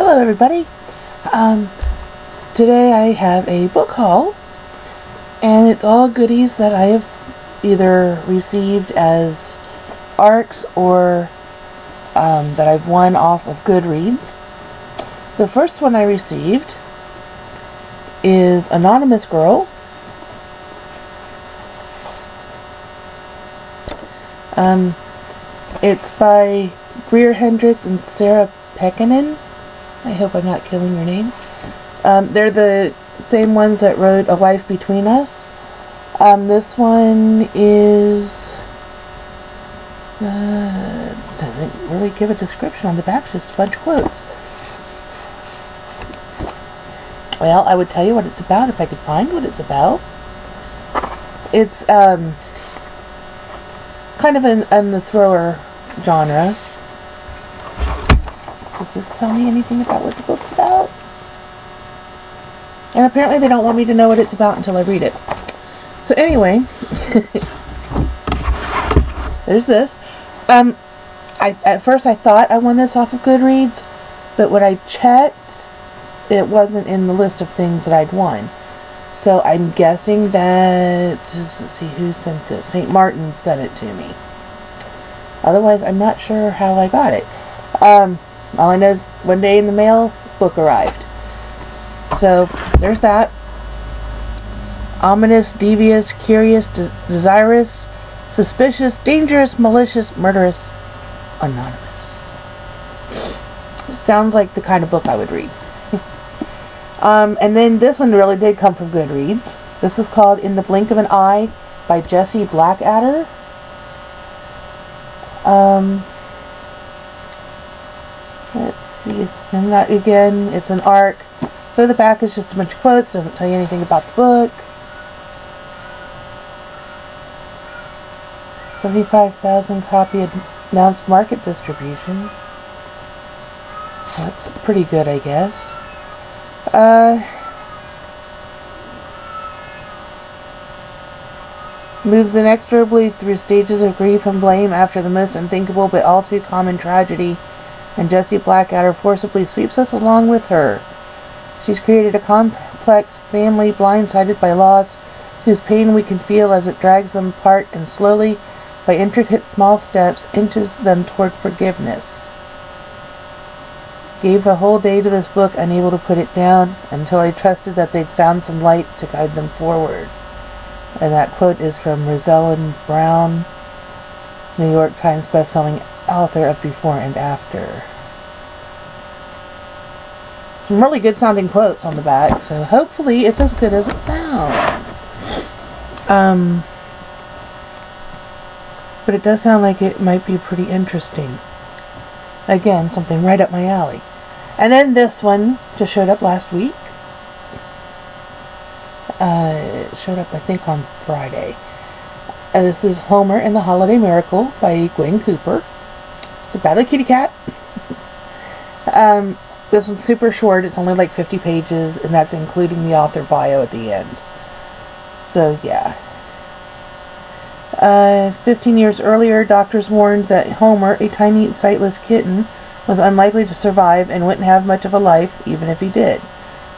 Hello everybody. Today I have a book haul, and it's all goodies that I have either received as ARCs or that I've won off of GoodReads. The first one I received is Anonymous Girl. It's by Greer Hendricks and Sarah Pekkanen. I hope I'm not killing your name. They're the same ones that wrote A Life Between Us. This one is doesn't really give a description on the back, just a bunch of quotes. Well, I would tell you what it's about if I could find what it's about. It's kind of in the thriller genre. Does this tell me anything about what the book's about? And apparently they don't want me to know what it's about until I read it. So anyway, there's this. At first I thought I won this off of GoodReads, but when I checked, it wasn't in the list of things that I'd won. So I'm guessing that, let's see who sent this. St. Martin sent it to me. Otherwise, I'm not sure how I got it. All I know is one day in the mail, book arrived. So, there's that. Ominous, devious, curious, desirous, suspicious, dangerous, malicious, murderous, anonymous. Sounds like the kind of book I would read. And then this one really did come from GoodReads. This is called In the Blink of an Eye by Jessie Blackadder. Let's see. And that, again, it's an ARC. So the back is just a bunch of quotes. Doesn't tell you anything about the book. 75,000 copy announced market distribution. That's pretty good, I guess. Moves inexorably through stages of grief and blame after the most unthinkable but all too common tragedy, and Jessie Blackadder forcibly sweeps us along with her. She's created a complex family blindsided by loss, whose pain we can feel as it drags them apart and slowly, by intricate small steps, inches them toward forgiveness. Gave a whole day to this book, unable to put it down, until I trusted that they'd found some light to guide them forward. And that quote is from Rosalind Brown, New York Times bestselling author of Before and After. Some really good sounding quotes on the back, so hopefully it's as good as it sounds. But it does sound like it might be pretty interesting. Again, something right up my alley. And then this one just showed up last week. It showed up, I think, on Friday. And this is Homer and the Holiday Miracle by Gwen Cooper. It's about a kitty cat. This one's super short. It's only like 50 pages, and that's including the author bio at the end. So, yeah. 15 years earlier, doctors warned that Homer, a tiny, sightless kitten, was unlikely to survive and wouldn't have much of a life, even if he did.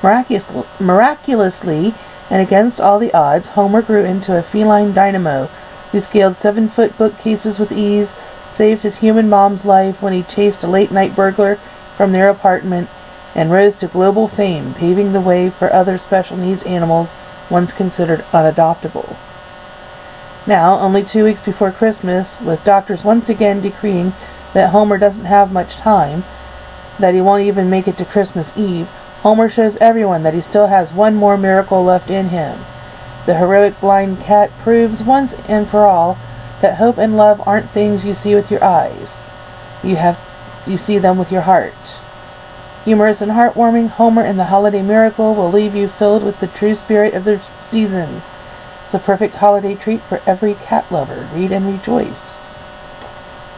Miraculously, and against all the odds, Homer grew into a feline dynamo who scaled 7-foot bookcases with ease, saved his human mom's life when he chased a late-night burglar from their apartment, and rose to global fame, paving the way for other special needs animals once considered unadoptable. Now, only 2 weeks before Christmas, with doctors once again decreeing that Homer doesn't have much time, that he won't even make it to Christmas Eve, Homer shows everyone that he still has one more miracle left in him. The heroic blind cat proves once and for all that hope and love aren't things you see with your eyes. You see them with your heart. Humorous and heartwarming, Homer and the Holiday Miracle will leave you filled with the true spirit of the season. It's a perfect holiday treat for every cat lover. Read and rejoice.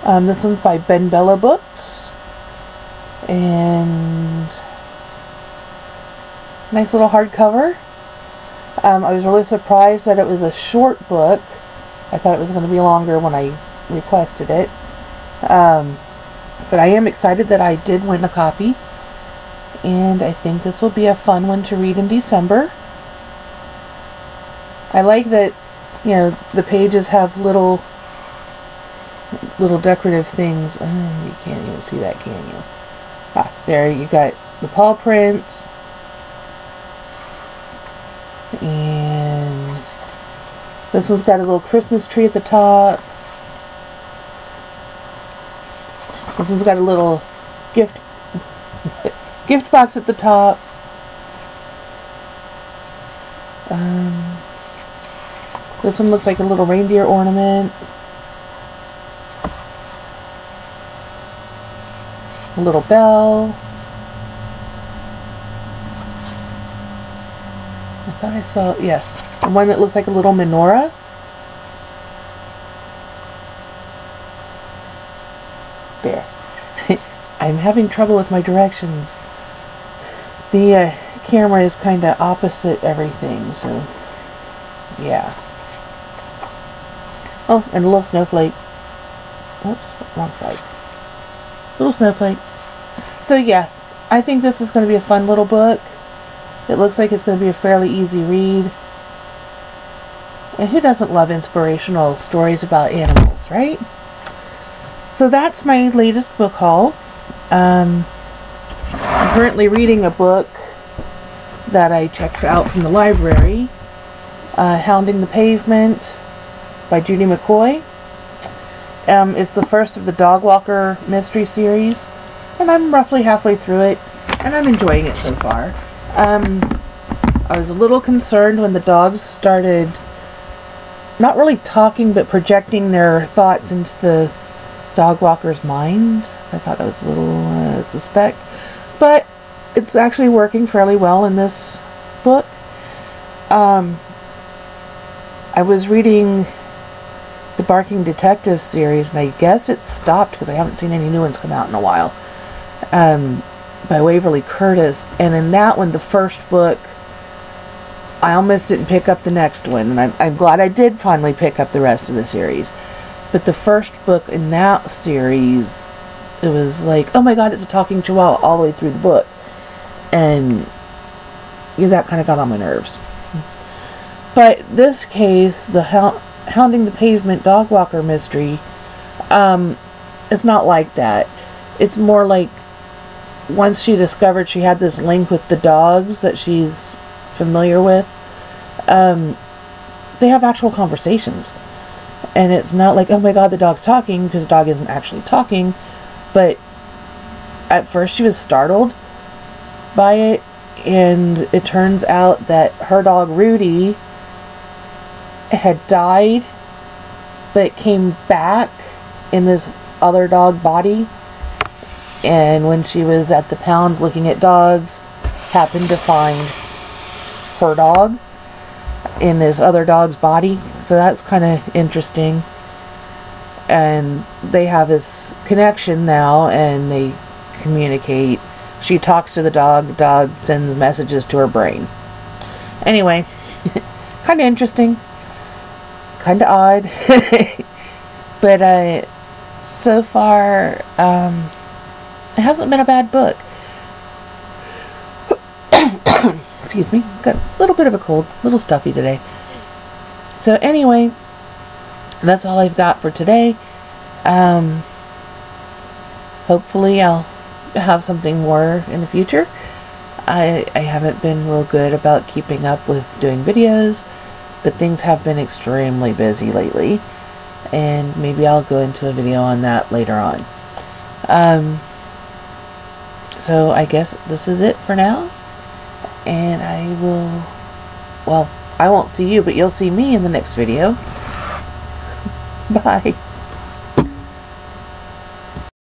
This one's by Ben Bella Books. And nice little hardcover. I was really surprised that it was a short book. I thought it was going to be longer when I requested it. But I am excited that I did win a copy. And I think this will be a fun one to read in December. I like that, you know, the pages have little decorative things. Oh, you can't even see that, can you? Ah, there you got the paw prints. And this one's got a little Christmas tree at the top. This one's got a little gift box at the top. This one looks like a little reindeer ornament. A little bell. I thought I saw, yes, the one that looks like a little menorah. There. I'm having trouble with my directions. The camera is kind of opposite everything, so yeah. Oh, and a little snowflake. Oops, wrong side. Little snowflake. So yeah, I think this is going to be a fun little book. It looks like it's going to be a fairly easy read. And who doesn't love inspirational stories about animals, right? So that's my latest book haul. I'm currently reading a book that I checked out from the library, Hounding the Pavement by Judy McCoy. It's the first of the Dog Walker mystery series, and I'm roughly halfway through it, and I'm enjoying it so far. I was a little concerned when the dogs started not really talking, but projecting their thoughts into the dog walker's mind. I thought that was a little suspect, but it's actually working fairly well in this book. I was reading the Barking Detective series, and I guess it's stopped because I haven't seen any new ones come out in a while, by Waverly Curtis. And in that one, the first book, I almost didn't pick up the next one, and I'm glad I did finally pick up the rest of the series. But the first book in that series, it was like, oh my god, it's a talking chihuahua all the way through the book. And yeah, that kind of got on my nerves. But this case, the Hounding the Pavement dog walker mystery, it's not like that. It's more like, once she discovered she had this link with the dogs that she's familiar with, they have actual conversations. And it's not like, oh my god, the dog's talking, because the dog isn't actually talking. But at first she was startled by it, and it turns out that her dog Rudy had died, but came back in this other dog body. And when she was at the pound looking at dogs, happened to find her dog in this other dog's body. So that's kind of interesting. And they have this connection now, and they communicate. She talks to the dog sends messages to her brain. Anyway, kind of interesting, kind of odd. But so far, it hasn't been a bad book. Excuse me, got a little bit of a cold, a little stuffy today. So anyway, that's all I've got for today. Hopefully I'll have something more in the future. I haven't been real good about keeping up with doing videos, but things have been extremely busy lately, and maybe I'll go into a video on that later on. So I guess this is it for now, and I won't see you, but you'll see me in the next video. Bye.